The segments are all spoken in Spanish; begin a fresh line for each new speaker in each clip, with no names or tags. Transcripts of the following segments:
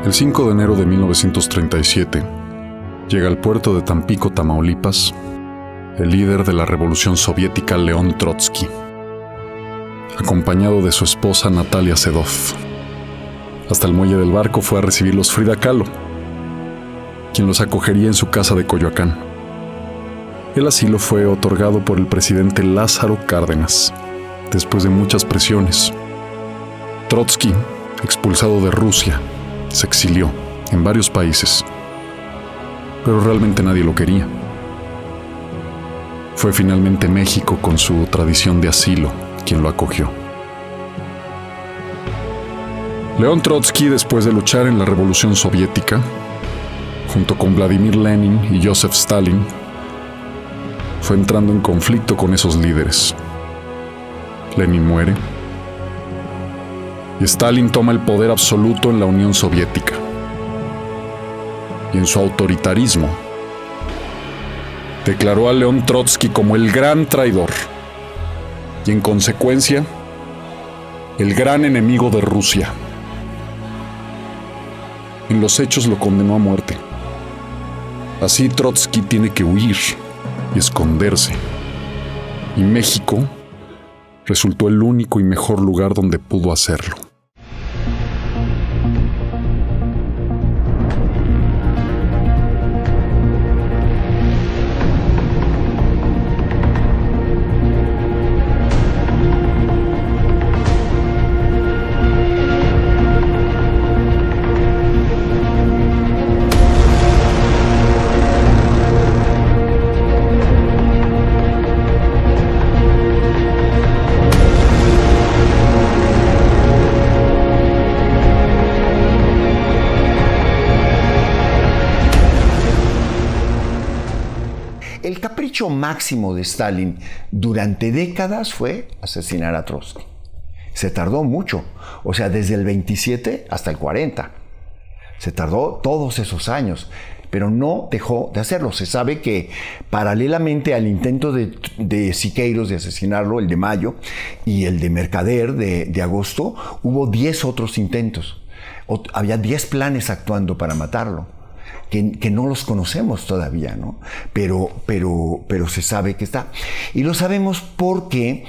El 5 de enero de 1937 llega al puerto de Tampico, Tamaulipas, el líder de la Revolución Soviética León Trotsky, acompañado de su esposa Natalia Sedov. Hasta el muelle del barco fue a recibirlos Frida Kahlo, quien los acogería en su casa de Coyoacán. El asilo fue otorgado por el presidente Lázaro Cárdenas, después de muchas presiones. Trotsky, expulsado de Rusia, se exilió en varios países, pero realmente nadie lo quería. Fue finalmente México, con su tradición de asilo, quien lo acogió. León Trotsky, después de luchar en la Revolución Soviética, junto con Vladimir Lenin y Joseph Stalin, fue entrando en conflicto con esos líderes. Lenin muere y Stalin toma el poder absoluto en la Unión Soviética. Y en su autoritarismo, declaró a León Trotsky como el gran traidor y, en consecuencia, el gran enemigo de Rusia. En los hechos lo condenó a muerte. Así Trotsky tiene que huir y esconderse. Y México resultó el único y mejor lugar donde pudo hacerlo.
El capricho máximo de Stalin durante décadas fue asesinar a Trotsky. Se tardó mucho, o sea, desde el 27 hasta el 40. Se tardó todos esos años, pero no dejó de hacerlo. Se sabe que paralelamente al intento de Siqueiros de asesinarlo, el de mayo, y el de Mercader de agosto, hubo 10 otros intentos. Había 10 planes actuando para matarlo. Que no los conocemos todavía, ¿no? Pero se sabe que está. Y lo sabemos porque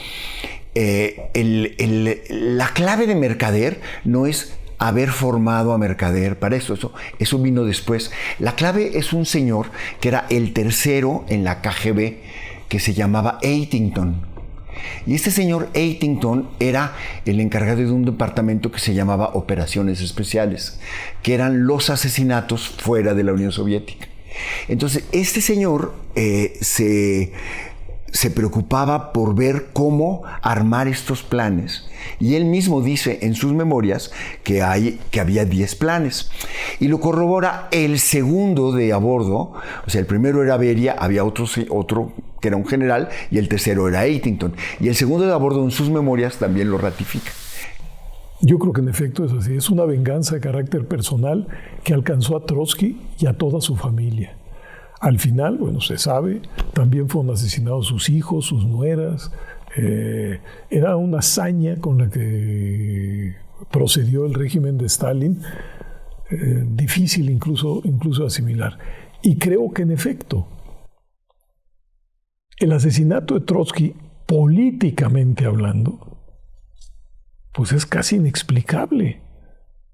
la clave de Mercader no es haber formado a Mercader para eso vino después. La clave es un señor que era el tercero en la KGB, que se llamaba Eitington. Y este señor Eitington era el encargado de un departamento que se llamaba Operaciones Especiales, que eran los asesinatos fuera de la Unión Soviética. Entonces, este señor se preocupaba por ver cómo armar estos planes, y él mismo dice en sus memorias que había 10 planes, y lo corrobora el segundo de a bordo. O sea, el primero era Beria, había otro que era un general, y el tercero era Eitington, y el segundo de a bordo en sus memorias también lo ratifica.
Yo creo que en efecto es así, es una venganza de carácter personal que alcanzó a Trotsky y a toda su familia. Al final, bueno, se sabe, también fueron asesinados sus hijos, sus nueras. Era una hazaña con la que procedió el régimen de Stalin, difícil incluso asimilar. Y creo que en efecto, el asesinato de Trotsky, políticamente hablando, pues es casi inexplicable.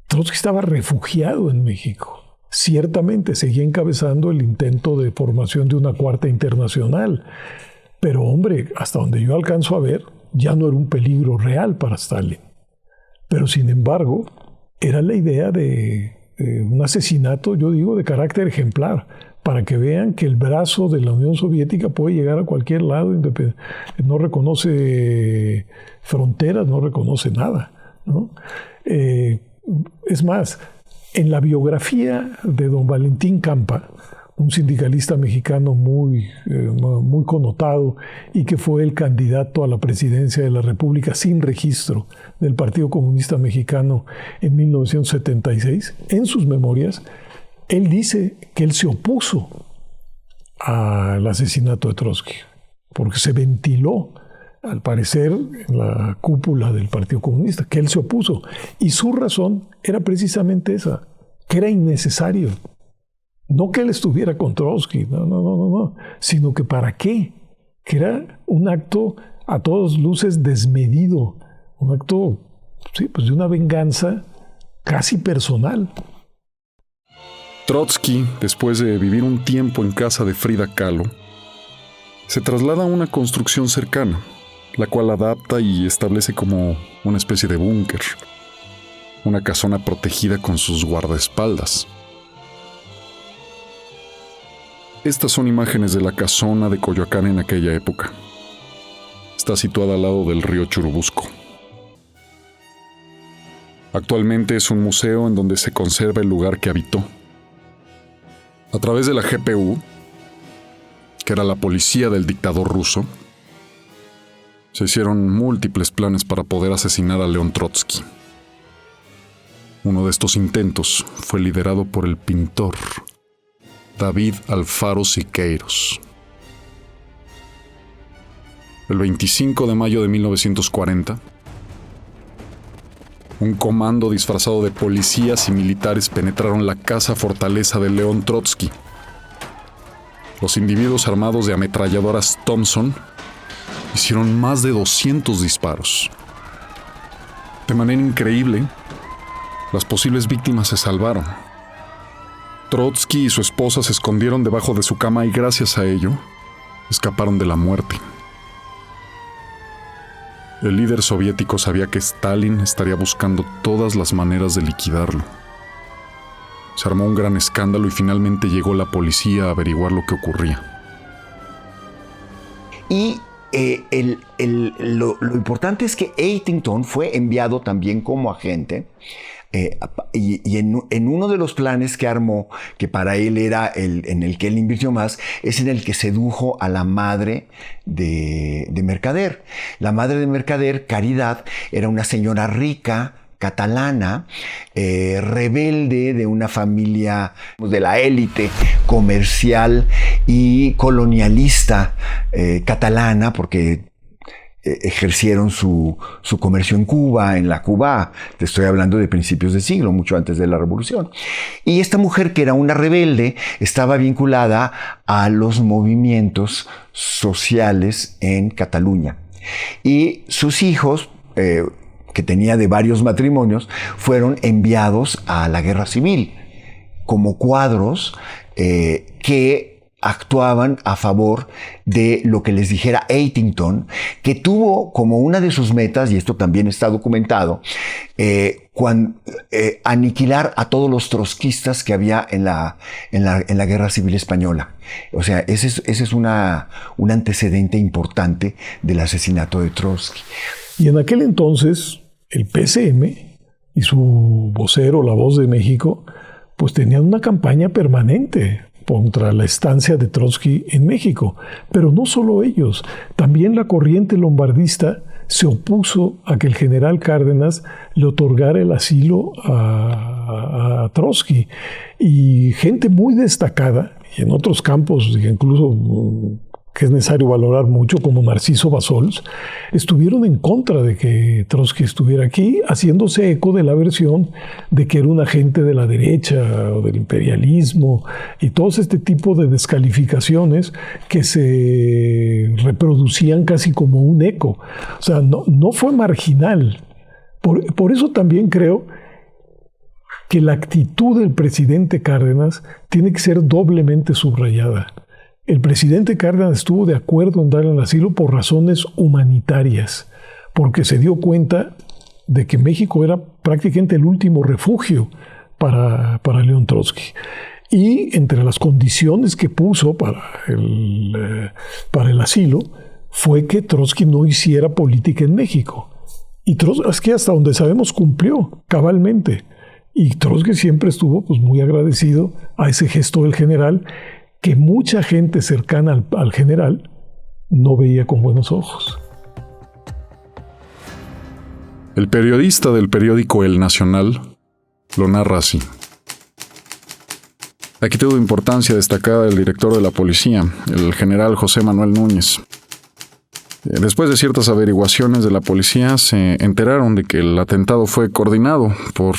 Trotsky estaba refugiado en México. Ciertamente seguía encabezando el intento de formación de una cuarta internacional, pero hombre, hasta donde yo alcanzo a ver, ya no era un peligro real para Stalin. Pero sin embargo, era la idea de un asesinato, yo digo, de carácter ejemplar, para que vean que el brazo de la Unión Soviética puede llegar a cualquier lado, no reconoce fronteras, no reconoce nada, ¿no? Es más, en la biografía de don Valentín Campa, un sindicalista mexicano muy connotado y que fue el candidato a la presidencia de la República sin registro del Partido Comunista Mexicano en 1976, en sus memorias, él dice que él se opuso al asesinato de Trotsky, porque se ventiló, al parecer, en la cúpula del Partido Comunista, que él se opuso. Y su razón era precisamente esa, que era innecesario. No que él estuviera con Trotsky, no, sino que para qué, que era un acto a todas luces desmedido, un acto, sí, pues de una venganza casi personal.
Trotsky, después de vivir un tiempo en casa de Frida Kahlo, se traslada a una construcción cercana, la cual adapta y establece como una especie de búnker, una casona protegida con sus guardaespaldas. Estas son imágenes de la casona de Coyoacán en aquella época. Está situada al lado del río Churubusco. Actualmente es un museo en donde se conserva el lugar que habitó. A través de la GPU, que era la policía del dictador ruso, se hicieron múltiples planes para poder asesinar a León Trotsky. Uno de estos intentos fue liderado por el pintor David Alfaro Siqueiros. El 25 de mayo de 1940, un comando disfrazado de policías y militares penetraron la casa fortaleza de León Trotsky. Los individuos armados de ametralladoras Thompson hicieron más de 200 disparos. De manera increíble, las posibles víctimas se salvaron. Trotsky y su esposa se escondieron debajo de su cama y gracias a ello, escaparon de la muerte. El líder soviético sabía que Stalin estaría buscando todas las maneras de liquidarlo. Se armó un gran escándalo y finalmente llegó la policía a averiguar lo que ocurría.
Y lo importante es que Eitington fue enviado también como agente y en uno de los planes que armó, que para él era en el que él invirtió más, es en el que sedujo a la madre de Mercader. La madre de Mercader, Caridad, era una señora rica, catalana, rebelde de una familia de la élite comercial y colonialista catalana, porque ejercieron su comercio en Cuba, en la Cuba, te estoy hablando de principios de siglo, mucho antes de la Revolución. Y esta mujer, que era una rebelde, estaba vinculada a los movimientos sociales en Cataluña. Y sus hijos, que tenía de varios matrimonios, fueron enviados a la guerra civil como cuadros que actuaban a favor de lo que les dijera Eitington, que tuvo como una de sus metas, y esto también está documentado, aniquilar a todos los trotskistas que había en la Guerra Civil Española. O sea, ese es un antecedente importante del asesinato de Trotsky.
Y en aquel entonces, el PCM y su vocero, La Voz de México, pues tenían una campaña permanente contra la estancia de Trotsky en México. Pero no solo ellos, también la corriente lombardista se opuso a que el general Cárdenas le otorgara el asilo a Trotsky. Y gente muy destacada, y en otros campos, incluso que es necesario valorar mucho, como Narciso Bassols, estuvieron en contra de que Trotsky estuviera aquí, haciéndose eco de la versión de que era un agente de la derecha o del imperialismo y todo este tipo de descalificaciones que se reproducían casi como un eco. O sea, no fue marginal. Por eso también creo que la actitud del presidente Cárdenas tiene que ser doblemente subrayada. El presidente Cárdenas estuvo de acuerdo en darle el asilo por razones humanitarias, porque se dio cuenta de que México era prácticamente el último refugio para León Trotsky. Y entre las condiciones que puso para el asilo fue que Trotsky no hiciera política en México. Y Trotsky, es que hasta donde sabemos, cumplió cabalmente. Y Trotsky siempre estuvo pues muy agradecido a ese gesto del general, que mucha gente cercana al general no veía con buenos ojos.
El periodista del periódico El Nacional lo narra así. Aquí tuvo importancia destacada el director de la policía, el general José Manuel Núñez. Después de ciertas averiguaciones de la policía, se enteraron de que el atentado fue coordinado por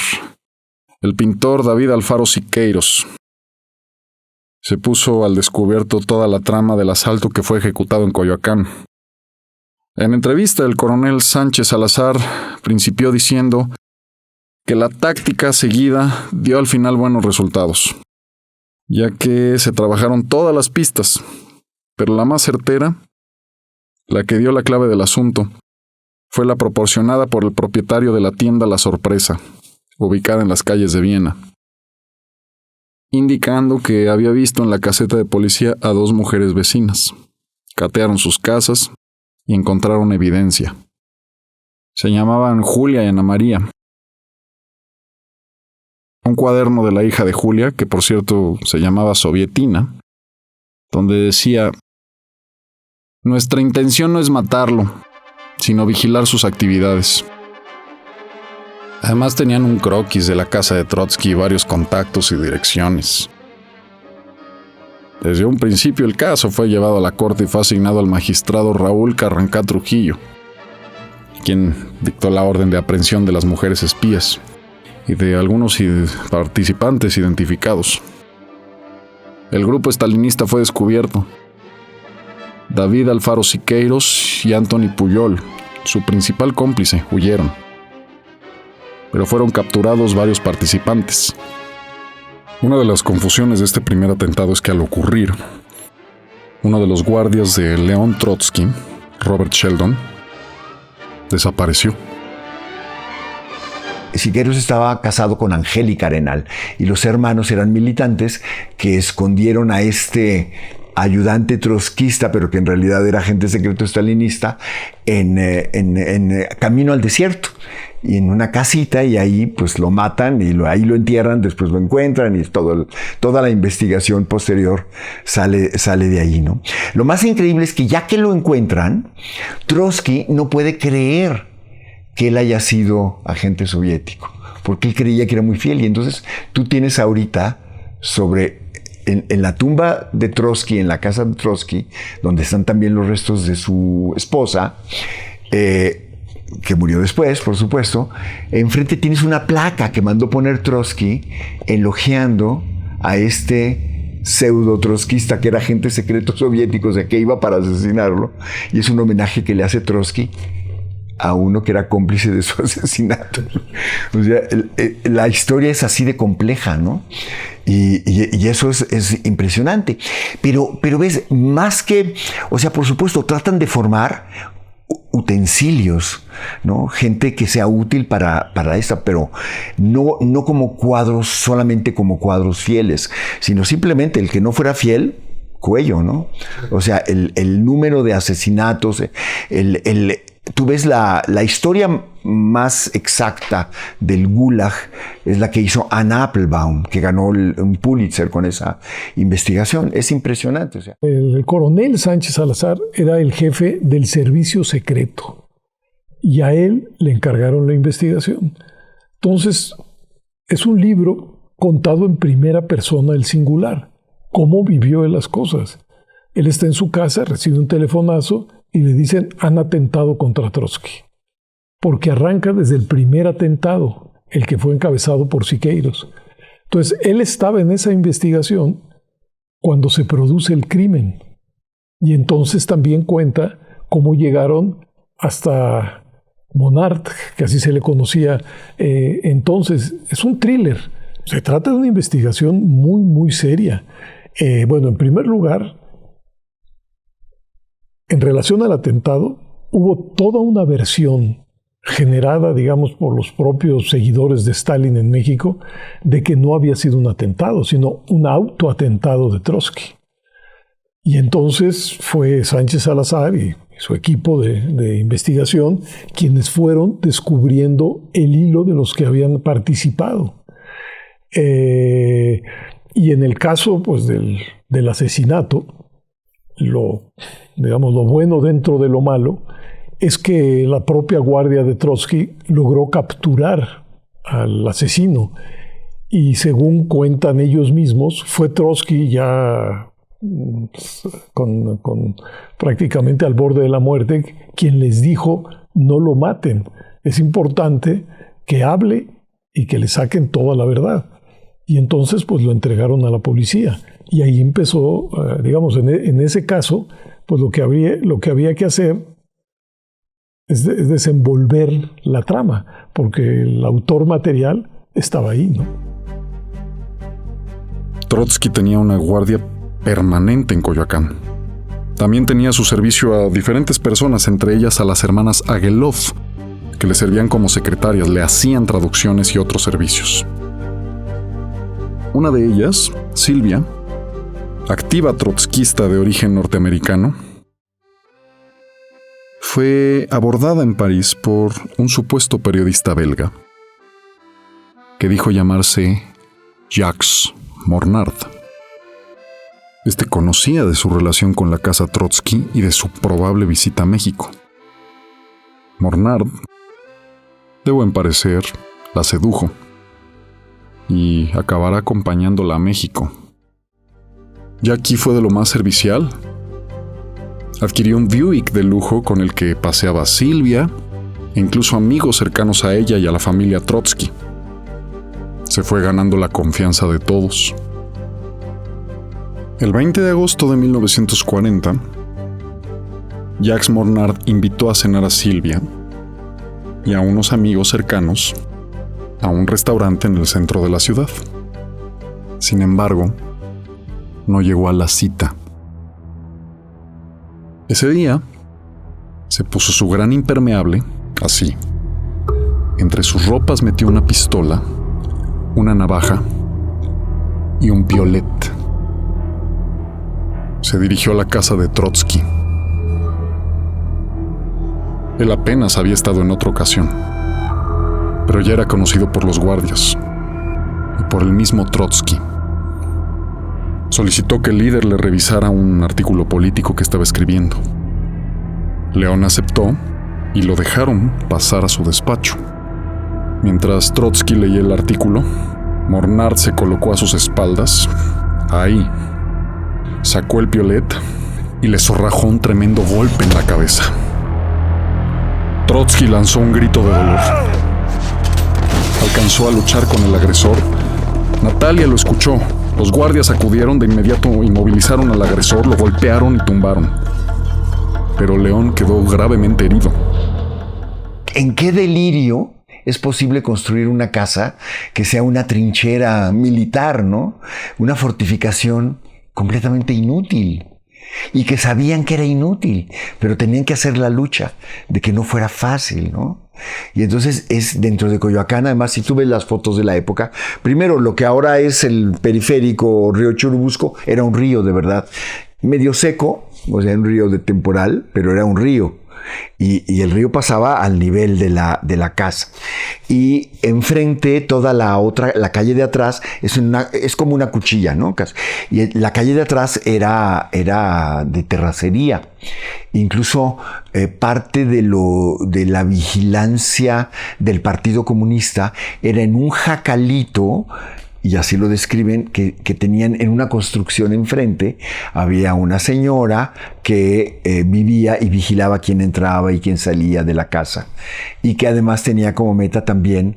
el pintor David Alfaro Siqueiros. Se puso al descubierto toda la trama del asalto que fue ejecutado en Coyoacán. En entrevista, el coronel Sánchez Salazar principió diciendo que la táctica seguida dio al final buenos resultados, ya que se trabajaron todas las pistas, pero la más certera, la que dio la clave del asunto, fue la proporcionada por el propietario de la tienda La Sorpresa, ubicada en las calles de Viena, indicando que había visto en la caseta de policía a 2 mujeres vecinas. Catearon sus casas y encontraron evidencia. Se llamaban Julia y Ana María. Un cuaderno de la hija de Julia, que por cierto se llamaba Sovietina, donde decía: nuestra intención no es matarlo, sino vigilar sus actividades. Además tenían un croquis de la casa de Trotsky y varios contactos y direcciones. Desde un principio el caso fue llevado a la corte y fue asignado al magistrado Raúl Carrancá Trujillo, quien dictó la orden de aprehensión de las mujeres espías y de algunos participantes identificados. El grupo estalinista fue descubierto. David Alfaro Siqueiros y Antoni Pujol, su principal cómplice, huyeron, pero fueron capturados varios participantes. Una de las confusiones de este primer atentado es que al ocurrir, uno de los guardias de León Trotsky, Robert Sheldon, desapareció.
Siqueiros estaba casado con Angélica Arenal y los hermanos eran militantes que escondieron a este ayudante trotskista, pero que en realidad era agente secreto stalinista, en camino al desierto, y en una casita, y ahí pues lo matan y ahí lo entierran, después lo encuentran y toda la investigación posterior sale de ahí, ¿no? Lo más increíble es que ya que lo encuentran, Trotsky no puede creer que él haya sido agente soviético, porque él creía que era muy fiel, y entonces tú tienes ahorita en la tumba de Trotsky, en la casa de Trotsky, donde están también los restos de su esposa, que murió después, por supuesto, enfrente tienes una placa que mandó poner Trotsky elogiando a este pseudo trotskista que era agente secreto soviético, o sea, que iba para asesinarlo, y es un homenaje que le hace Trotsky a uno que era cómplice de su asesinato. O sea, la historia es así de compleja, ¿no? Y eso es impresionante. Pero ves, más que, o sea, por supuesto, tratan de formar utensilios, ¿no? Gente que sea útil para esta, pero no como cuadros, solamente como cuadros fieles, sino simplemente el que no fuera fiel, cuello, ¿no? O sea, el número de asesinatos, tú ves la historia más exacta del Gulag es la que hizo Anna Applebaum, que ganó un Pulitzer con esa investigación. Es impresionante. O sea.
El coronel Sánchez Salazar era el jefe del servicio secreto y a él le encargaron la investigación. Entonces, es un libro contado en primera persona, el singular. Cómo vivió él las cosas. Él está en su casa, recibe un telefonazo y le dicen: han atentado contra Trotsky. Porque arranca desde el primer atentado, el que fue encabezado por Siqueiros. Entonces, él estaba en esa investigación cuando se produce el crimen. Y entonces también cuenta cómo llegaron hasta Monart, que así se le conocía entonces. Es un thriller. Se trata de una investigación muy, muy seria. Bueno, en primer lugar, en relación al atentado, hubo toda una versión generada, digamos, por los propios seguidores de Stalin en México, de que no había sido un atentado, sino un autoatentado de Trotsky. Y entonces fue Sánchez Salazar y su equipo de investigación quienes fueron descubriendo el hilo de los que habían participado. Y en el caso pues, del asesinato, lo bueno dentro de lo malo es que la propia guardia de Trotsky logró capturar al asesino, y según cuentan ellos mismos, fue Trotsky ya con prácticamente al borde de la muerte quien les dijo: no lo maten, es importante que hable y que le saquen toda la verdad. Y entonces pues lo entregaron a la policía. Y ahí empezó, digamos, en ese caso, pues lo que había que hacer es desenvolver la trama, porque el autor material estaba ahí, ¿no?
Trotsky tenía una guardia permanente en Coyoacán. También tenía a su servicio a diferentes personas, entre ellas a las hermanas Aguelov, que le servían como secretarias, le hacían traducciones y otros servicios. Una de ellas, Silvia, activa trotskista de origen norteamericano, fue abordada en París por un supuesto periodista belga que dijo llamarse Jacques Mornard. Este conocía de su relación con la casa Trotsky y de su probable visita a México. Mornard, de buen parecer, la sedujo y acabará acompañándola a México. Jackie fue de lo más servicial. Adquirió un Buick de lujo con el que paseaba a Silvia e incluso amigos cercanos a ella y a la familia Trotsky. Se fue ganando la confianza de todos. El 20 de agosto de 1940, Jacques Mornard invitó a cenar a Silvia y a unos amigos cercanos a un restaurante en el centro de la ciudad. Sin embargo, no llegó a la cita. Ese día, se puso su gran impermeable, así. Entre sus ropas metió una pistola, una navaja y un piolet. Se dirigió a la casa de Trotsky. Él apenas había estado en otra ocasión, pero ya era conocido por los guardias y por el mismo Trotsky. Solicitó que el líder le revisara un artículo político que estaba escribiendo. León aceptó y lo dejaron pasar a su despacho. Mientras Trotsky leía el artículo, Mornard se colocó a sus espaldas, ahí, sacó el piolet y le zorrajó un tremendo golpe en la cabeza. Trotsky lanzó un grito de dolor. Alcanzó a luchar con el agresor. Natalia lo escuchó. Los guardias acudieron de inmediato, inmovilizaron al agresor, lo golpearon y tumbaron. Pero León quedó gravemente herido.
¿En qué delirio es posible construir una casa que sea una trinchera militar, ¿no? Una fortificación completamente inútil. Y que sabían que era inútil, pero tenían que hacer la lucha de que no fuera fácil, ¿no? Y entonces es dentro de Coyoacán. Además, si tú ves las fotos de la época, primero lo que ahora es el periférico Río Churubusco era un río de verdad, medio seco, o sea, un río de temporal, pero era un río. Y el río pasaba al nivel de la casa. Y enfrente toda la calle de atrás es como una cuchilla, ¿no? Y la calle de atrás era de terracería. Incluso parte de la vigilancia del Partido Comunista era en un jacalito, y así lo describen, que tenían en una construcción enfrente, había una señora que vivía y vigilaba quién entraba y quién salía de la casa. Y que además tenía como meta también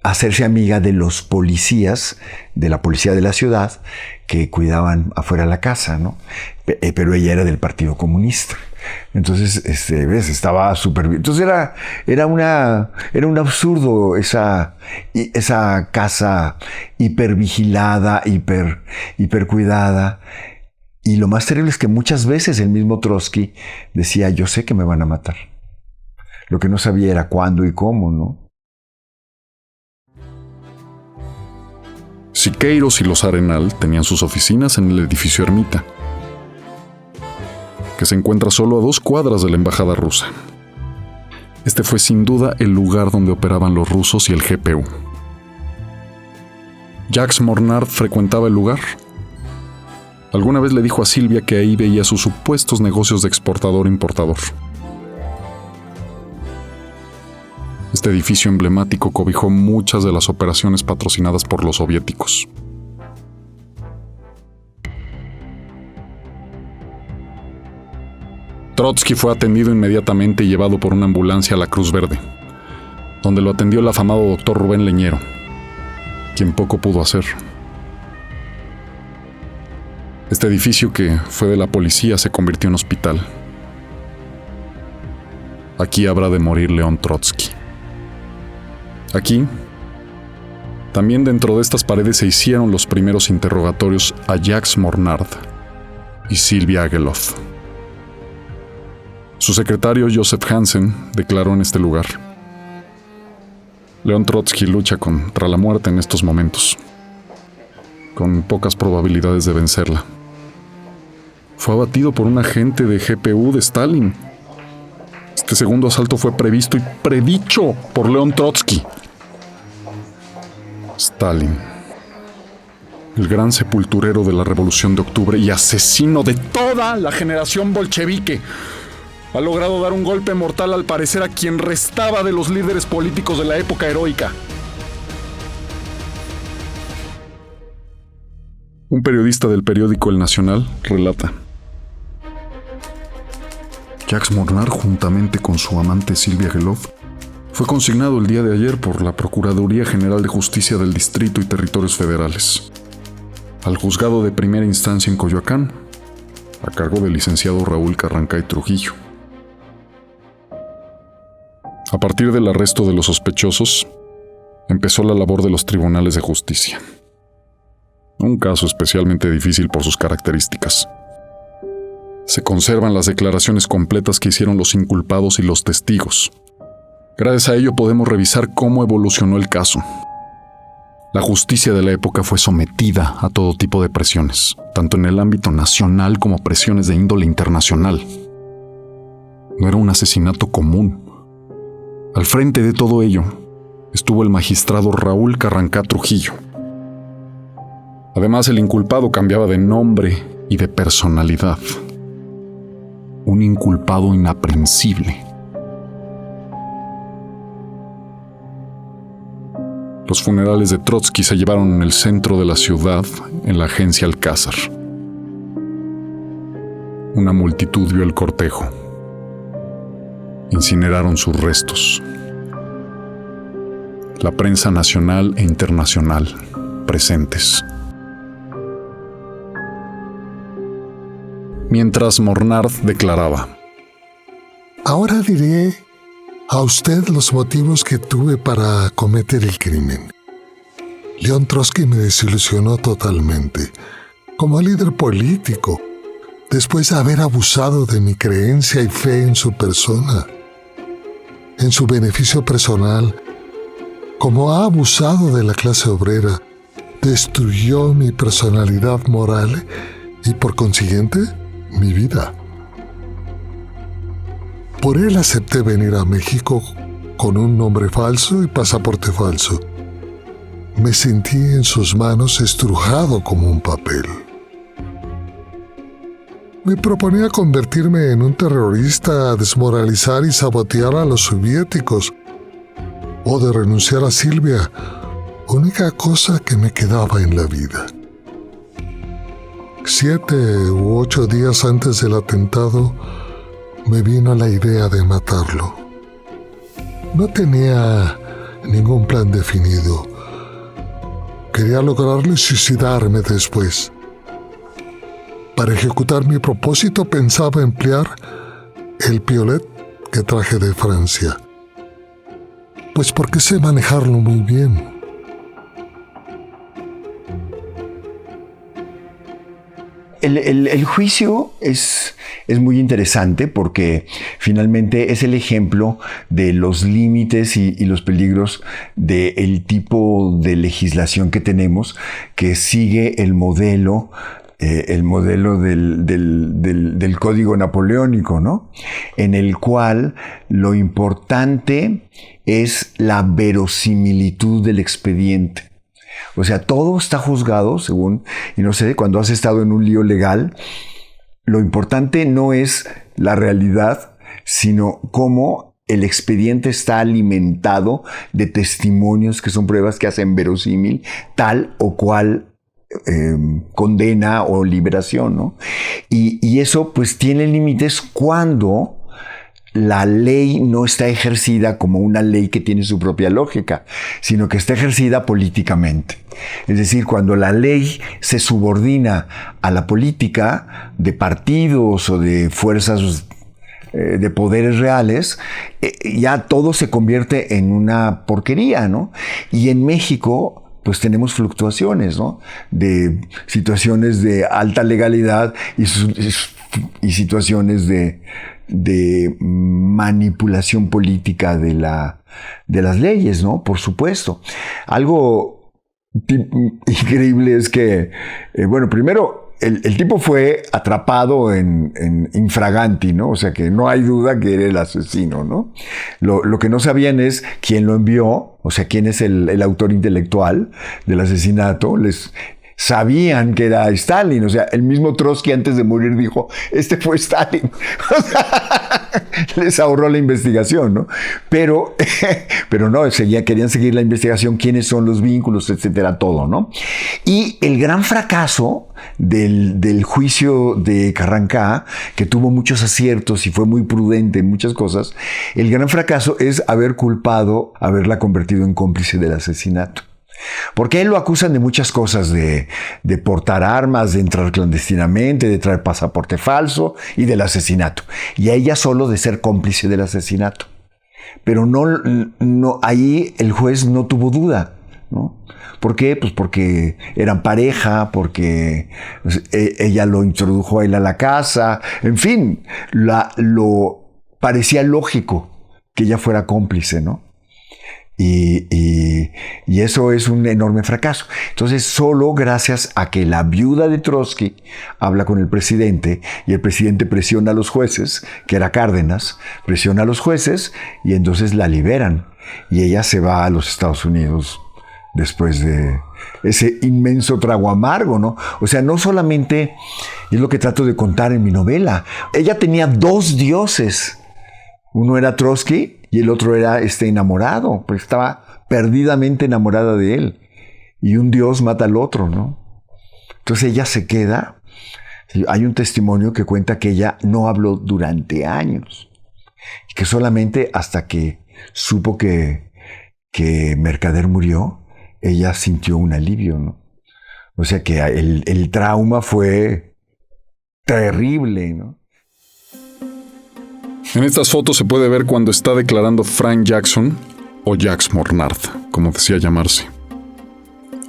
hacerse amiga de los policías, de la policía de la ciudad, que cuidaban afuera de la casa, ¿no? Pero ella era del Partido Comunista. Entonces, ¿ves? Estaba súper bien. Entonces era un absurdo esa casa hipervigilada, hiper cuidada. Y lo más terrible es que muchas veces el mismo Trotsky decía, yo sé que me van a matar. Lo que no sabía era cuándo y cómo, ¿no?
Siqueiros y los Arenal tenían sus oficinas en el edificio Ermita, que se encuentra solo a 2 cuadras de la embajada rusa. Este fue sin duda el lugar donde operaban los rusos y el GPU. Jacques Mornard frecuentaba el lugar. Alguna vez le dijo a Silvia que ahí veía sus supuestos negocios de exportador-importador. Este edificio emblemático cobijó muchas de las operaciones patrocinadas por los soviéticos. Trotsky fue atendido inmediatamente y llevado por una ambulancia a la Cruz Verde. donde lo atendió el afamado doctor Rubén Leñero, quien poco pudo hacer. Este edificio, que fue de la policía, se convirtió en hospital. Aquí habrá de morir León Trotsky. Aquí, también dentro de estas paredes, se hicieron los primeros interrogatorios a Jacques Mornard y Sylvia Ageloff. Su secretario, Joseph Hansen, declaró en este lugar: León Trotsky lucha contra la muerte en estos momentos, con pocas probabilidades de vencerla. Fue abatido por un agente de GPU de Stalin. Este segundo asalto fue previsto y predicho por León Trotsky. Stalin, el gran sepulturero de la Revolución de Octubre y asesino de toda la generación bolchevique, ha logrado dar un golpe mortal, al parecer, a quien restaba de los líderes políticos de la época heroica. Un periodista del periódico El Nacional relata: Jacques Mornard, juntamente con su amante Sylvia Ageloff, fue consignado el día de ayer por la Procuraduría General de Justicia del Distrito y Territorios Federales al juzgado de primera instancia en Coyoacán, a cargo del licenciado Raúl Carrancay Trujillo. A partir del arresto de los sospechosos, empezó la labor de los tribunales de justicia. Un caso especialmente difícil por sus características. Se conservan las declaraciones completas que hicieron los inculpados y los testigos. Gracias a ello podemos revisar cómo evolucionó el caso. La justicia de la época fue sometida a todo tipo de presiones, tanto en el ámbito nacional como presiones de índole internacional. No era un asesinato común. Al frente de todo ello estuvo el magistrado Raúl Carrancá Trujillo. Además, el inculpado cambiaba de nombre y de personalidad. Un inculpado inaprensible. Los funerales de Trotsky se llevaron en el centro de la ciudad, en la agencia Alcázar. Una multitud vio el cortejo. Incineraron sus restos. La prensa nacional e internacional presentes. Mientras Mornard declaraba:
Ahora diré a usted los motivos que tuve para cometer el crimen. León Trotsky me desilusionó totalmente, como líder político, después de haber abusado de mi creencia y fe en su persona, en su beneficio personal. Como ha abusado de la clase obrera, destruyó mi personalidad moral y, por consiguiente, mi vida. Por él acepté venir a México con un nombre falso y pasaporte falso. Me sentí en sus manos estrujado como un papel. Me proponía convertirme en un terrorista, desmoralizar y sabotear a los soviéticos, o de renunciar a Silvia, única cosa que me quedaba en la vida. 7 u 8 días antes del atentado, me vino la idea de matarlo. No tenía ningún plan definido. Quería lograrlo y suicidarme después. Para ejecutar mi propósito pensaba emplear el piolet que traje de Francia, pues porque sé manejarlo muy bien.
El juicio es muy interesante porque finalmente es el ejemplo de los límites y los peligros del tipo de legislación que tenemos, que sigue el modelo del Código Napoleónico, ¿no? En el cual lo importante es la verosimilitud del expediente. O sea, todo está juzgado según, y no sé, cuando has estado en un lío legal, lo importante no es la realidad, sino cómo el expediente está alimentado de testimonios que son pruebas que hacen verosímil tal o cual condena o liberación, ¿no? Y eso pues tiene límites cuando la ley no está ejercida como una ley que tiene su propia lógica, sino que está ejercida políticamente. Es decir, cuando la ley se subordina a la política de partidos o de fuerzas de poderes reales, ya todo se convierte en una porquería, ¿no? Y en México, pues tenemos fluctuaciones, ¿no? De situaciones de alta legalidad y situaciones de manipulación política de las leyes, ¿no? Por supuesto. Algo increíble es que, bueno, primero, el tipo fue atrapado en infraganti, ¿no? O sea que no hay duda que era el asesino, ¿no? Lo que no sabían es quién lo envió, o sea, quién es el autor intelectual del asesinato. Sabían que era Stalin, o sea, el mismo Trotsky antes de morir dijo, este fue Stalin. O sea, les ahorró la investigación, ¿no? Pero no, querían seguir la investigación, quiénes son los vínculos, etcétera, todo, ¿no? Y el gran fracaso del juicio de Carrancá, que tuvo muchos aciertos y fue muy prudente en muchas cosas, el gran fracaso es haberla convertido en cómplice del asesinato. Porque él lo acusan de muchas cosas, de portar armas, de entrar clandestinamente, de traer pasaporte falso y del asesinato. Y a ella solo de ser cómplice del asesinato. Pero no, ahí el juez no tuvo duda, ¿no? ¿Por qué? Pues porque eran pareja, porque ella lo introdujo a él a la casa, en fin, lo parecía lógico que ella fuera cómplice, ¿no? Y eso es un enorme fracaso. Entonces, solo gracias a que la viuda de Trotsky habla con el presidente y el presidente presiona a los jueces, que era Cárdenas, presiona a los jueces y entonces la liberan. Y ella se va a los Estados Unidos después de ese inmenso trago amargo, ¿no? O sea, no solamente, es lo que trato de contar en mi novela, ella tenía dos dioses. Uno era Trotsky y el otro era enamorado, pues estaba perdidamente enamorada de él. Y un dios mata al otro, ¿no? Entonces ella se queda. Hay un testimonio que cuenta que ella no habló durante años. Y que solamente hasta que supo que Mercader murió, ella sintió un alivio, ¿no? O sea que el trauma fue terrible, ¿no?
En estas fotos se puede ver cuando está declarando Frank Jackson, o Jacques Mornard, como decía llamarse.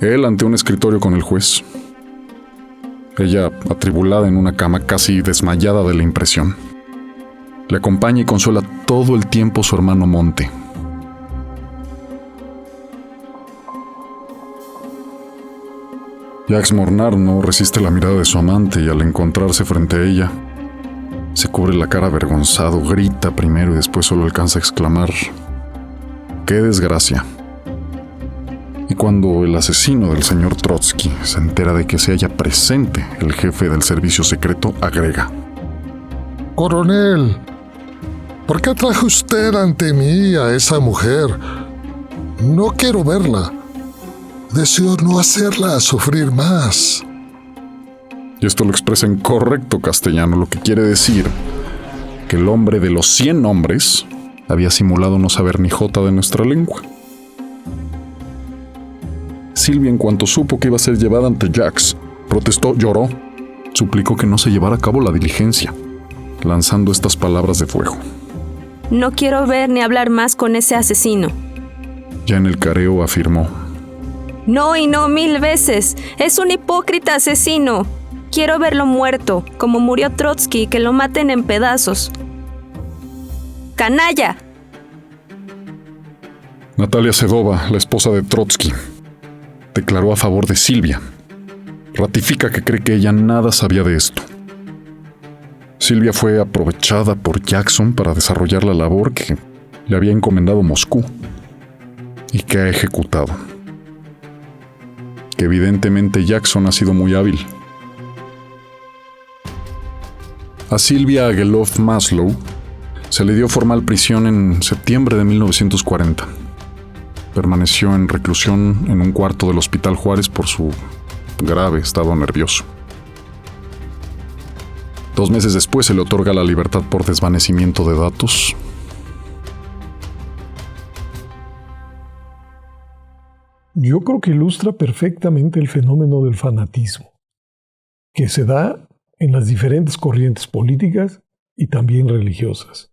Él ante un escritorio con el juez. Ella atribulada en una cama, casi desmayada de la impresión. Le acompaña y consuela todo el tiempo su hermano Monte. Jacques Mornard no resiste la mirada de su amante y al encontrarse frente a ella, se cubre la cara avergonzado, grita primero y después solo alcanza a exclamar: ¡qué desgracia! Y cuando el asesino del señor Trotsky se entera de que se halla presente el jefe del servicio secreto, agrega:
Coronel, ¿por qué trajo usted ante mí a esa mujer? No quiero verla. Deseo no hacerla sufrir más.
Y esto lo expresa en correcto castellano, lo que quiere decir que el hombre de los 100 nombres había simulado no saber ni jota de nuestra lengua. Silvia, en cuanto supo que iba a ser llevada ante Jacques, protestó, lloró, suplicó que no se llevara a cabo la diligencia, lanzando estas palabras de fuego:
no quiero ver ni hablar más con ese asesino.
Ya en el careo afirmó:
no y no 1000 veces, es un hipócrita asesino. Quiero verlo muerto, como murió Trotsky, que lo maten en pedazos. ¡Canalla!
Natalia Sedova, la esposa de Trotsky, declaró a favor de Silvia. Ratifica que cree que ella nada sabía de esto. Silvia fue aprovechada por Jackson para desarrollar la labor que le había encomendado Moscú y que ha ejecutado. Que evidentemente Jackson ha sido muy hábil. A Silvia Agelov Maslow se le dio formal prisión en septiembre de 1940. Permaneció en reclusión en un cuarto del Hospital Juárez por su grave estado nervioso. 2 meses después se le otorga la libertad por desvanecimiento de datos.
Yo creo que ilustra perfectamente el fenómeno del fanatismo, que se da en las diferentes corrientes políticas y también religiosas.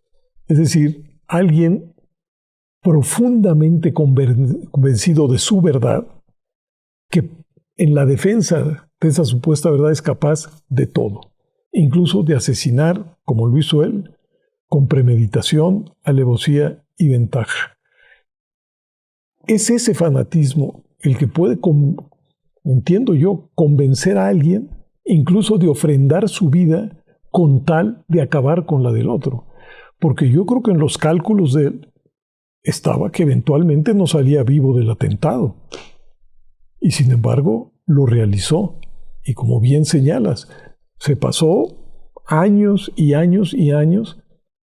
Es decir, alguien profundamente convencido de su verdad, que en la defensa de esa supuesta verdad es capaz de todo, incluso de asesinar, como lo hizo él, con premeditación, alevosía y ventaja. Es ese fanatismo el que puede, entiendo yo, convencer a alguien incluso de ofrendar su vida con tal de acabar con la del otro. Porque yo creo que en los cálculos de él estaba que eventualmente no salía vivo del atentado. Y sin embargo, lo realizó. Y como bien señalas, se pasó años y años y años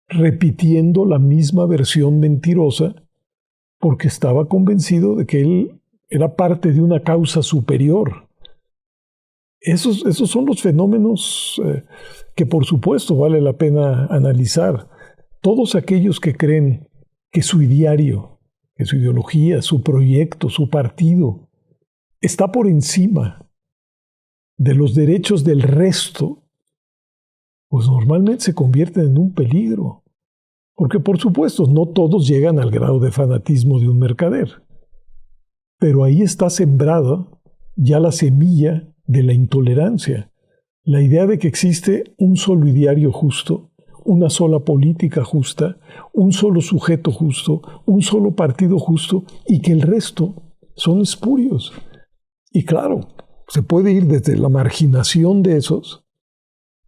repitiendo la misma versión mentirosa porque estaba convencido de que él era parte de una causa superior. Esos son los fenómenos que por supuesto vale la pena analizar. Todos aquellos que creen que su ideario, que su ideología, su proyecto, su partido está por encima de los derechos del resto, pues normalmente se convierten en un peligro. Porque por supuesto no todos llegan al grado de fanatismo de un mercader. Pero ahí está sembrada ya la semilla de la intolerancia. La idea de que existe un solo ideario justo, una sola política justa, un solo sujeto justo, un solo partido justo y que el resto son espurios. Y claro, se puede ir desde la marginación de esos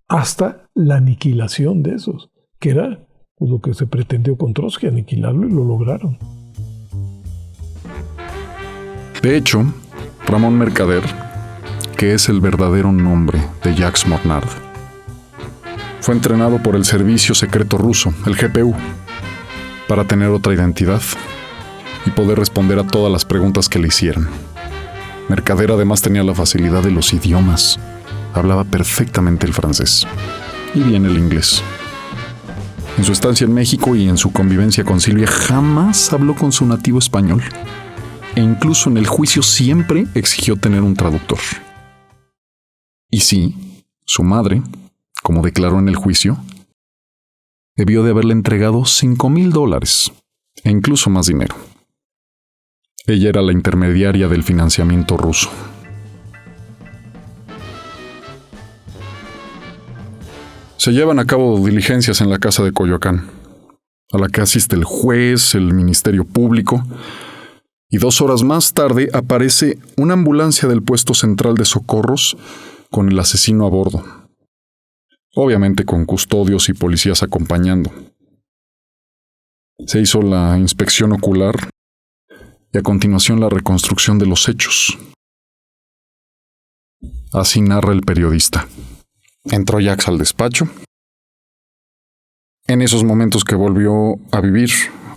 hasta la aniquilación de esos, que era pues, lo que se pretendió con Trotsky, aniquilarlo, y lo lograron.
De hecho, Ramón Mercader, que es el verdadero nombre de Jacques Mornard, fue entrenado por el servicio secreto ruso, el GPU, para tener otra identidad y poder responder a todas las preguntas que le hicieran. Mercader además tenía la facilidad de los idiomas. Hablaba perfectamente el francés y bien el inglés. En su estancia en México y en su convivencia con Silvia jamás habló con su nativo español. E incluso en el juicio siempre exigió tener un traductor. Y sí, su madre, como declaró en el juicio, debió de haberle entregado $5,000 e incluso más dinero. Ella era la intermediaria del financiamiento ruso. Se llevan a cabo diligencias en la casa de Coyoacán, a la que asiste el juez, el Ministerio Público, y 2 horas más tarde aparece una ambulancia del puesto central de socorros con el asesino a bordo. Obviamente con custodios y policías acompañando. Se hizo la inspección ocular y a continuación la reconstrucción de los hechos. Así narra el periodista. Entró Jacques al despacho. En esos momentos que volvió a vivir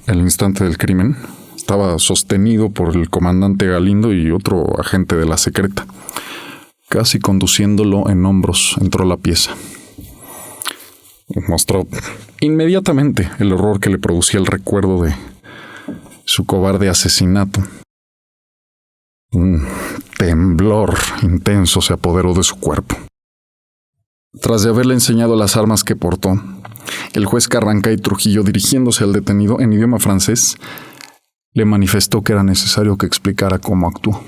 el instante del crimen, estaba sostenido por el comandante Galindo y otro agente de la secreta. Casi conduciéndolo en hombros, entró a la pieza. Mostró inmediatamente el horror que le producía el recuerdo de su cobarde asesinato. Un temblor intenso se apoderó de su cuerpo. Tras de haberle enseñado las armas que portó, el juez Carranca y Trujillo, dirigiéndose al detenido en idioma francés, le manifestó que era necesario que explicara cómo actuó.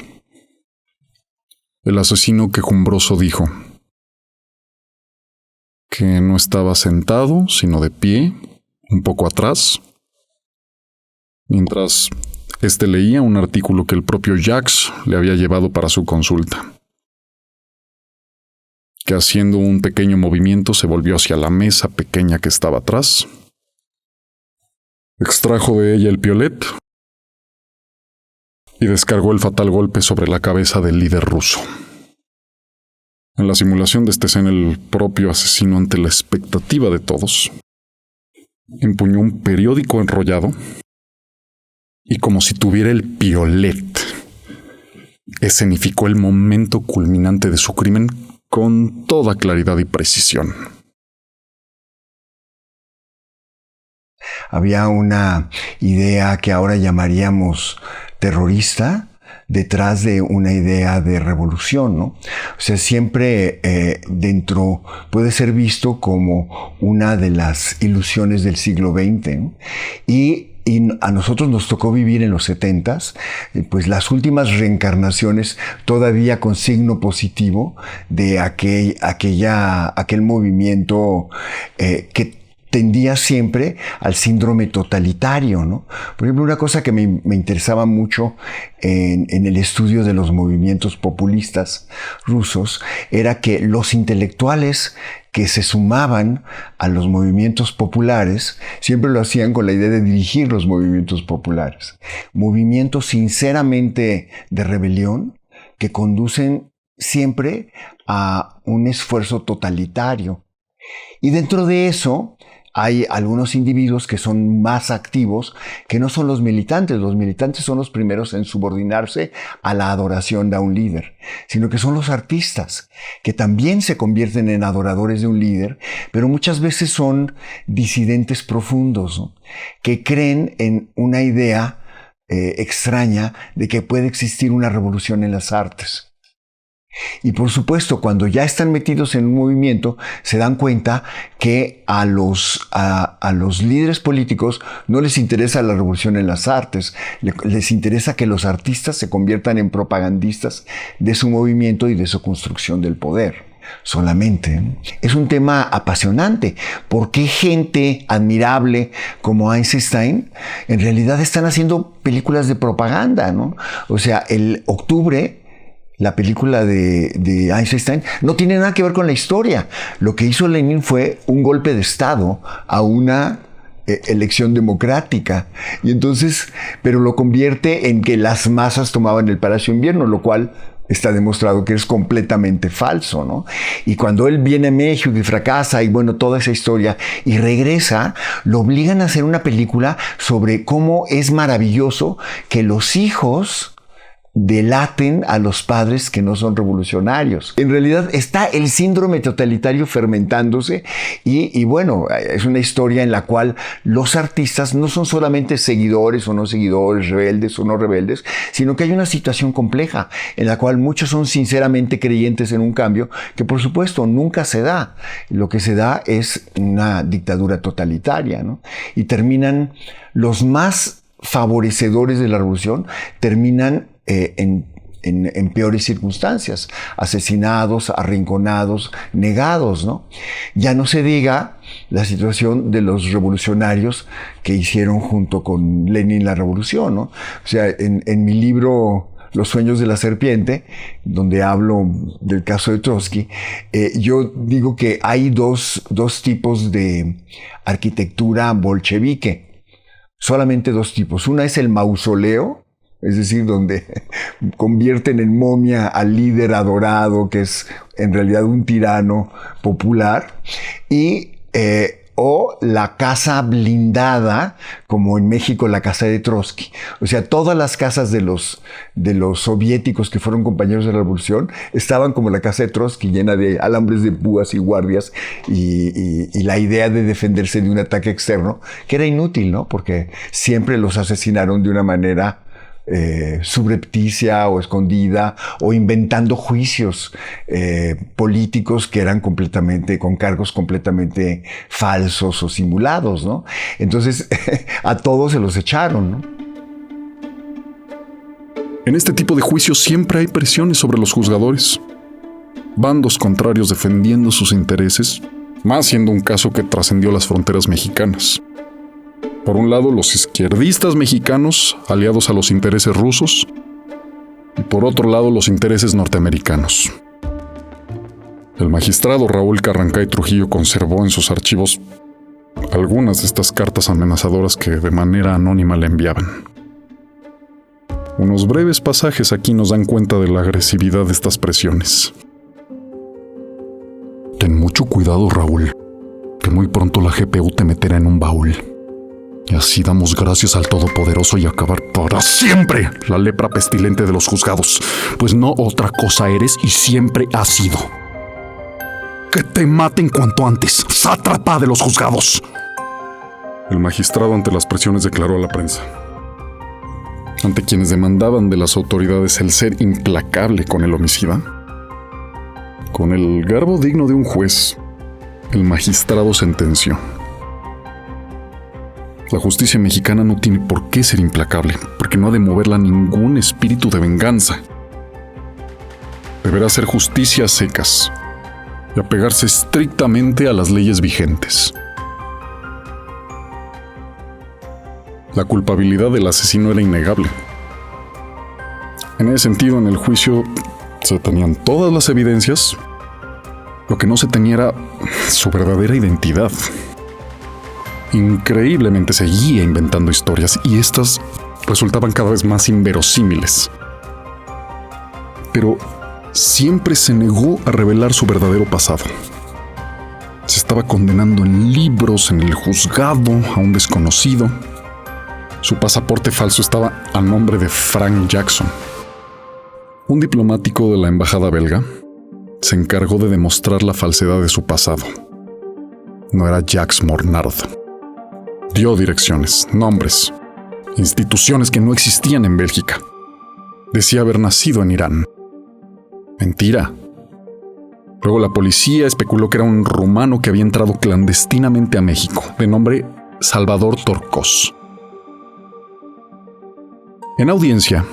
El asesino quejumbroso dijo que no estaba sentado, sino de pie, un poco atrás, mientras éste leía un artículo que el propio Jacques le había llevado para su consulta. Que haciendo un pequeño movimiento se volvió hacia la mesa pequeña que estaba atrás, extrajo de ella el piolet y descargó el fatal golpe sobre la cabeza del líder ruso. En la simulación de esta escena, el propio asesino, ante la expectativa de todos, empuñó un periódico enrollado y, como si tuviera el piolet, escenificó el momento culminante de su crimen con toda claridad y precisión.
Había una idea que ahora llamaríamos terrorista detrás de una idea de revolución, ¿no? O sea, siempre dentro puede ser visto como una de las ilusiones del siglo XX, ¿no? Y a nosotros nos tocó vivir en los 70s, pues las últimas reencarnaciones todavía con signo positivo de aquel movimiento que tendía siempre al síndrome totalitario, ¿no? Por ejemplo, una cosa que me interesaba mucho en el estudio de los movimientos populistas rusos era que los intelectuales que se sumaban a los movimientos populares siempre lo hacían con la idea de dirigir los movimientos populares. Movimientos sinceramente de rebelión que conducen siempre a un esfuerzo totalitario. Y dentro de eso hay algunos individuos que son más activos, que no son los militantes. Los militantes son los primeros en subordinarse a la adoración de un líder, sino que son los artistas, que también se convierten en adoradores de un líder, pero muchas veces son disidentes profundos, ¿no? Que creen en una idea extraña de que puede existir una revolución en las artes. Y por supuesto, cuando ya están metidos en un movimiento, se dan cuenta que a los líderes políticos no les interesa la revolución en las artes, les interesa que los artistas se conviertan en propagandistas de su movimiento y de su construcción del poder. Solamente. Es un tema apasionante. ¿Por qué gente admirable como Eisenstein en realidad están haciendo películas de propaganda, ¿no? O sea, el Octubre, la película de Eisenstein, no tiene nada que ver con la historia. Lo que hizo Lenin fue un golpe de Estado a una elección democrática. Y entonces, pero lo convierte en que las masas tomaban el Palacio de Invierno, lo cual está demostrado que es completamente falso, ¿no? Y cuando él viene a México y fracasa, y bueno, toda esa historia, y regresa, lo obligan a hacer una película sobre cómo es maravilloso que los hijos delaten a los padres que no son revolucionarios. En realidad está el síndrome totalitario fermentándose y bueno, es una historia en la cual los artistas no son solamente seguidores o no seguidores, rebeldes o no rebeldes, sino que hay una situación compleja en la cual muchos son sinceramente creyentes en un cambio que por supuesto nunca se da. Lo que se da es una dictadura totalitaria, ¿no? Y terminan los más favorecedores de la revolución, terminan en peores circunstancias, asesinados, arrinconados, negados, ¿no? Ya no se diga la situación de los revolucionarios que hicieron junto con Lenin la revolución, ¿no? O sea, en mi libro Los sueños de la serpiente, donde hablo del caso de Trotsky, yo digo que hay dos tipos de arquitectura bolchevique, solamente dos tipos. Una es el mausoleo, es decir, donde convierten en momia al líder adorado, que es en realidad un tirano popular, o la casa blindada, como en México la casa de Trotsky. O sea, todas las casas de los soviéticos que fueron compañeros de la revolución estaban como la casa de Trotsky, llena de alambres de púas y guardias, y la idea de defenderse de un ataque externo, que era inútil, ¿no? Porque siempre los asesinaron de una manera subrepticia o escondida, o inventando juicios políticos que eran con cargos completamente falsos o simulados, ¿no? Entonces a todos se los echaron, ¿no?
En este tipo de juicios siempre hay presiones sobre los juzgadores. Bandos contrarios defendiendo sus intereses, más siendo un caso que trascendió las fronteras mexicanas. Por un lado, los izquierdistas mexicanos, aliados a los intereses rusos, y por otro lado, los intereses norteamericanos. El magistrado Raúl Carrancay Trujillo conservó en sus archivos algunas de estas cartas amenazadoras que de manera anónima le enviaban. Unos breves pasajes aquí nos dan cuenta de la agresividad de estas presiones. Ten mucho cuidado, Raúl, que muy pronto la GPU te meterá en un baúl. Y así damos gracias al Todopoderoso y acabar para siempre la lepra pestilente de los juzgados, pues no otra cosa eres y siempre has sido. Que te maten cuanto antes, sátrapa de los juzgados. El magistrado, ante las presiones, declaró a la prensa: ante quienes demandaban de las autoridades el ser implacable con el homicida, con el garbo digno de un juez, el magistrado sentenció: la justicia mexicana no tiene por qué ser implacable, porque no ha de moverla ningún espíritu de venganza. Deberá hacer justicia a secas y apegarse estrictamente a las leyes vigentes. La culpabilidad del asesino era innegable. En ese sentido, en el juicio se tenían todas las evidencias. Lo que no se tenía era su verdadera identidad. Increíblemente seguía inventando historias y estas resultaban cada vez más inverosímiles. Pero siempre se negó a revelar su verdadero pasado. Se estaba condenando en libros, en el juzgado, a un desconocido. Su pasaporte falso estaba a nombre de Frank Jackson. Un diplomático de la embajada belga se encargó de demostrar la falsedad de su pasado. No era Jacques Mornard. Dio direcciones, nombres, instituciones que no existían en Bélgica. Decía haber nacido en Irán. Mentira. Luego la policía especuló que era un rumano que había entrado clandestinamente a México, de nombre Salvador Torcos. En audiencia,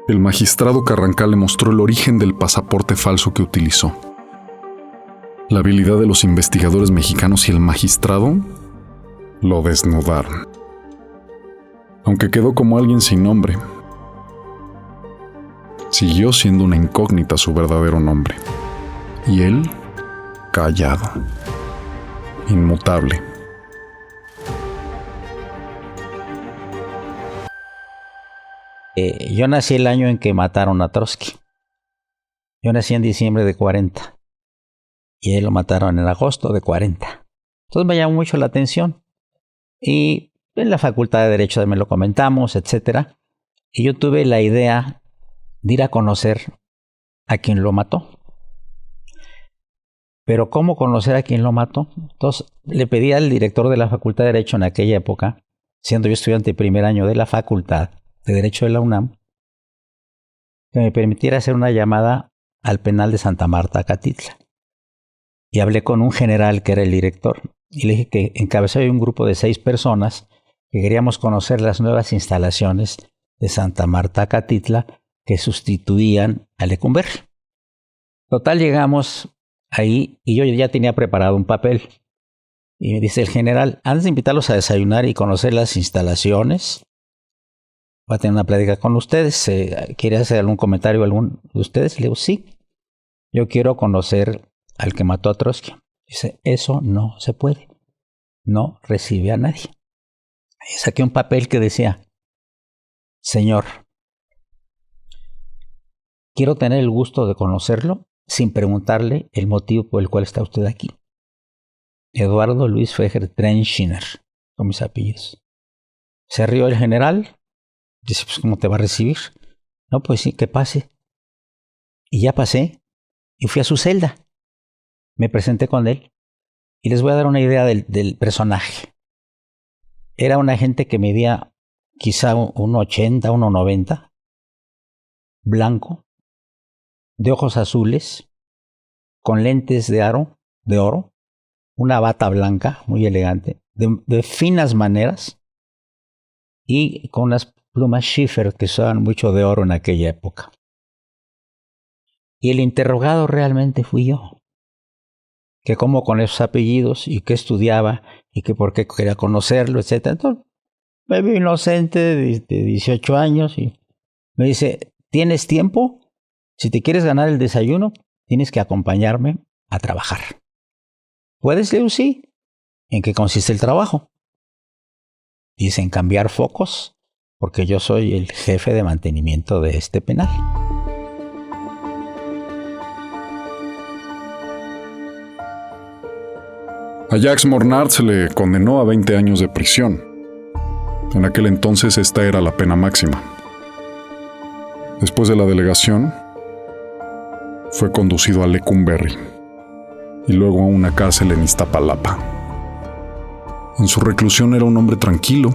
el magistrado Carrancal le mostró el origen del pasaporte falso que utilizó. La habilidad de los investigadores mexicanos y el magistrado lo desnudaron. Aunque quedó como alguien sin nombre, siguió siendo una incógnita su verdadero nombre. Y él, callado, inmutable.
Yo nací el año en que mataron a Trotsky. Yo nací en diciembre de 40 y él lo mataron en agosto de 40. Entonces me llamó mucho la atención y en la Facultad de Derecho también lo comentamos, etc. Y yo tuve la idea de ir a conocer a quien lo mató. Pero ¿cómo conocer a quien lo mató? Entonces le pedí al director de la Facultad de Derecho en aquella época, siendo yo estudiante de primer año de la Facultad de Derecho de la UNAM, que me permitiera hacer una llamada al penal de Santa Marta, Acatitla. Y hablé con un general que era el director y le dije que encabezaba un grupo de 6 personas que queríamos conocer las nuevas instalaciones de Santa Marta, Acatitla, que sustituían a Lecumberri. Total, llegamos ahí y yo ya tenía preparado un papel. Y me dice el general: antes de invitarlos a desayunar y conocer las instalaciones, voy a tener una plática con ustedes. ¿Quiere hacer algún comentario alguno de ustedes? Le digo: sí, yo quiero conocer al que mató a Trotsky. Dice: eso no se puede. No recibe a nadie. Y saqué un papel que decía: señor, quiero tener el gusto de conocerlo sin preguntarle el motivo por el cual está usted aquí. Eduardo Luis Fejer Trenchiner, con mis apellidos. Se rió el general. Dice: pues, ¿cómo te va a recibir? No, pues sí, que pase. Y ya pasé y fui a su celda. Me presenté con él y les voy a dar una idea del personaje. Era un agente que medía quizá 1,80, 1,90, blanco, de ojos azules, con lentes de oro, una bata blanca muy elegante, de finas maneras y con unas plumas Schiffer que usaban mucho de oro en aquella época. Y el interrogado realmente fui yo. Que cómo con esos apellidos y qué estudiaba y que por qué quería conocerlo, etc. Entonces, me vi inocente de 18 años y me dice: ¿tienes tiempo? Si te quieres ganar el desayuno, tienes que acompañarme a trabajar. ¿Puedes, Leo? Sí. ¿En qué consiste el trabajo? Dice: en cambiar focos, porque yo soy el jefe de mantenimiento de este penal.
A Jacques Mornard se le condenó a 20 años de prisión. En aquel entonces esta era la pena máxima. Después de la delegación, fue conducido a Lecumberri y luego a una cárcel en Iztapalapa. En su reclusión era un hombre tranquilo.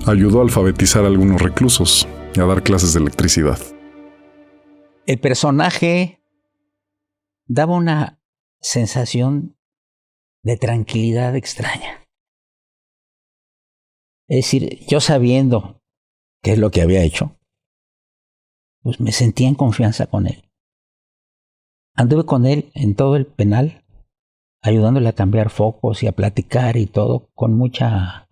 Ayudó a alfabetizar a algunos reclusos y a dar clases de electricidad.
El personaje daba una sensación de tranquilidad extraña. Es decir, yo sabiendo qué es lo que había hecho, pues me sentía en confianza con él. Anduve con él en todo el penal, ayudándole a cambiar focos y a platicar y todo, con mucha,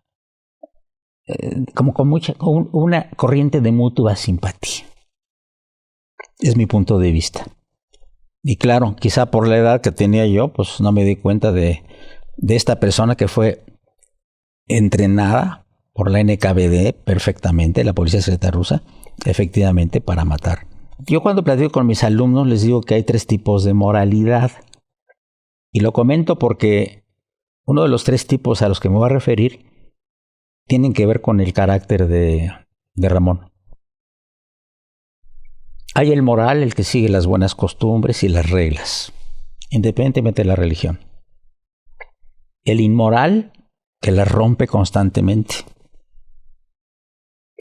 con una corriente de mutua simpatía. Es mi punto de vista. Y claro, quizá por la edad que tenía yo, pues no me di cuenta de esta persona que fue entrenada por la NKVD perfectamente, la policía secreta rusa, efectivamente para matar. Yo cuando platico con mis alumnos les digo que hay 3 tipos de moralidad. Y lo comento porque uno de los 3 tipos a los que me voy a referir tienen que ver con el carácter de Ramón. Hay el moral, el que sigue las buenas costumbres y las reglas, independientemente de la religión. El inmoral, que las rompe constantemente.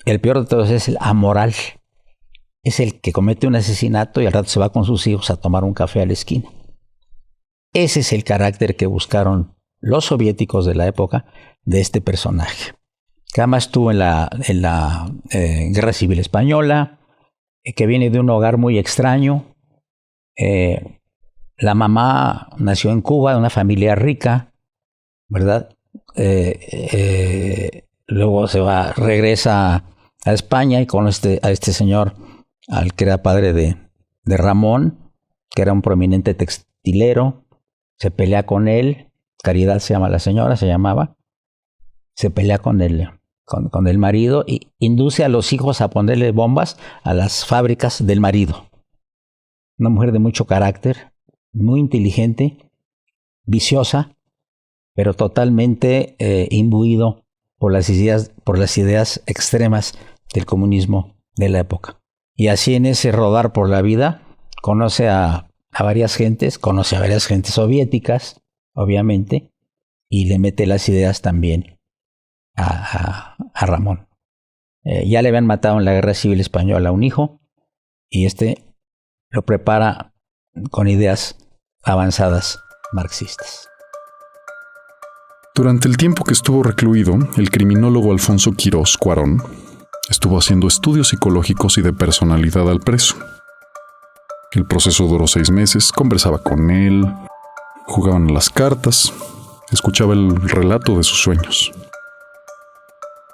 El peor de todos es el amoral. Es el que comete un asesinato y al rato se va con sus hijos a tomar un café a la esquina. Ese es el carácter que buscaron los soviéticos de la época de este personaje, que además estuvo en la Guerra Civil Española, que viene de un hogar muy extraño. La mamá nació en Cuba, de una familia rica, ¿verdad? Luego regresa a España y conoce a este señor, al que era padre de Ramón, que era un prominente textilero. Se pelea con él, Caridad se llamaba, se pelea con el marido y induce a los hijos a ponerle bombas a las fábricas del marido. Una mujer de mucho carácter, muy inteligente, viciosa, pero totalmente imbuido por las ideas extremas del comunismo de la época. Y así en ese rodar por la vida conoce a varias gentes soviéticas, obviamente, y le mete las ideas también a Ramón. Ya le habían matado en la Guerra Civil Española a un hijo, y lo prepara con ideas avanzadas marxistas.
Durante el tiempo que estuvo recluido, el criminólogo Alfonso Quirós Cuarón estuvo haciendo estudios psicológicos y de personalidad al preso. El proceso duró 6 meses, conversaba con él, jugaban a las cartas, escuchaba el relato de sus sueños.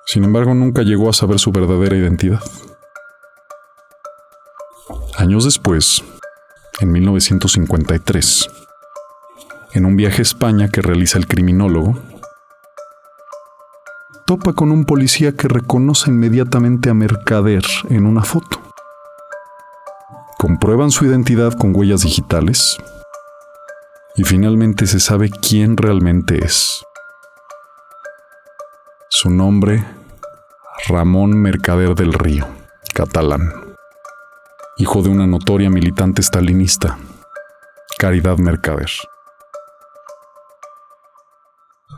Sin embargo, nunca llegó a saber su verdadera identidad. Años después, en 1953, en un viaje a España que realiza el criminólogo, topa con un policía que reconoce inmediatamente a Mercader en una foto. Comprueban su identidad con huellas digitales y finalmente se sabe quién realmente es. Su nombre, Ramón Mercader del Río, catalán, hijo de una notoria militante stalinista, Caridad Mercader.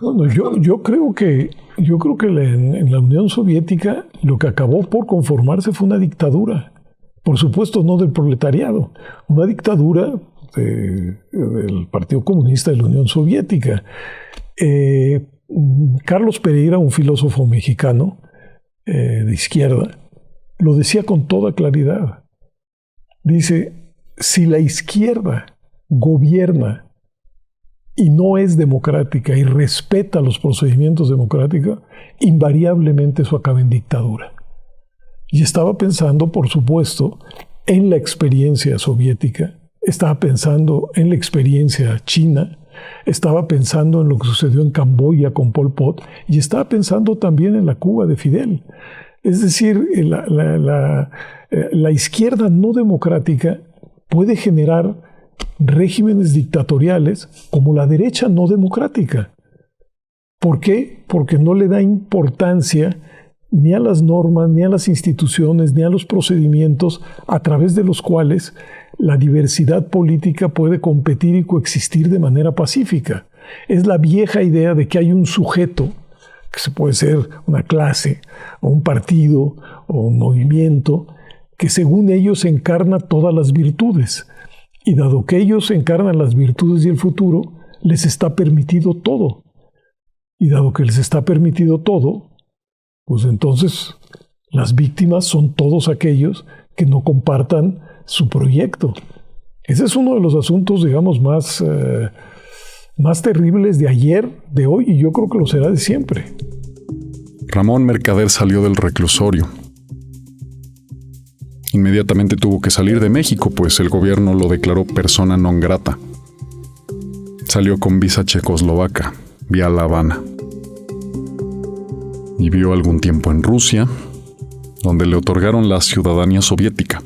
Bueno, yo creo que en la Unión Soviética lo que acabó por conformarse fue una dictadura. Por supuesto, no del proletariado, una dictadura del Partido Comunista de la Unión Soviética. Carlos Pereira, un filósofo mexicano de izquierda, lo decía con toda claridad. Dice, si la izquierda gobierna y no es democrática y respeta los procedimientos democráticos, invariablemente eso acaba en dictadura. Y estaba pensando, por supuesto, en la experiencia soviética, estaba pensando en la experiencia china, estaba pensando en lo que sucedió en Camboya con Pol Pot y estaba pensando también en la Cuba de Fidel. Es decir, la izquierda no democrática puede generar regímenes dictatoriales como la derecha no democrática. ¿Por qué? Porque no le da importancia ni a las normas, ni a las instituciones, ni a los procedimientos a través de los cuales la diversidad política puede competir y coexistir de manera pacífica. Es la vieja idea de que hay un sujeto, que se puede ser una clase, o un partido, o un movimiento, que según ellos encarna todas las virtudes. Y dado que ellos encarnan las virtudes y el futuro, les está permitido todo. Y dado que les está permitido todo, pues entonces las víctimas son todos aquellos que no compartan su proyecto. Ese es uno de los asuntos, digamos, más terribles de ayer, de hoy, y yo creo que lo será de siempre.
Ramón Mercader salió del reclusorio. Inmediatamente tuvo que salir de México, pues el gobierno lo declaró persona non grata. Salió con visa checoslovaca, vía La Habana. Vivió algún tiempo en Rusia, donde le otorgaron la ciudadanía soviética,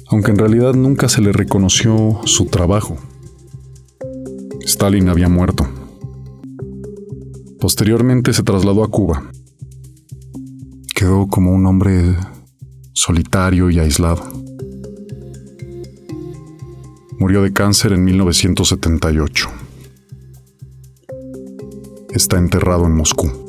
aunque en realidad nunca se le reconoció su trabajo. Stalin había muerto. Posteriormente se trasladó a Cuba. Quedó como un hombre solitario y aislado. Murió de cáncer en 1978. Está enterrado en Moscú.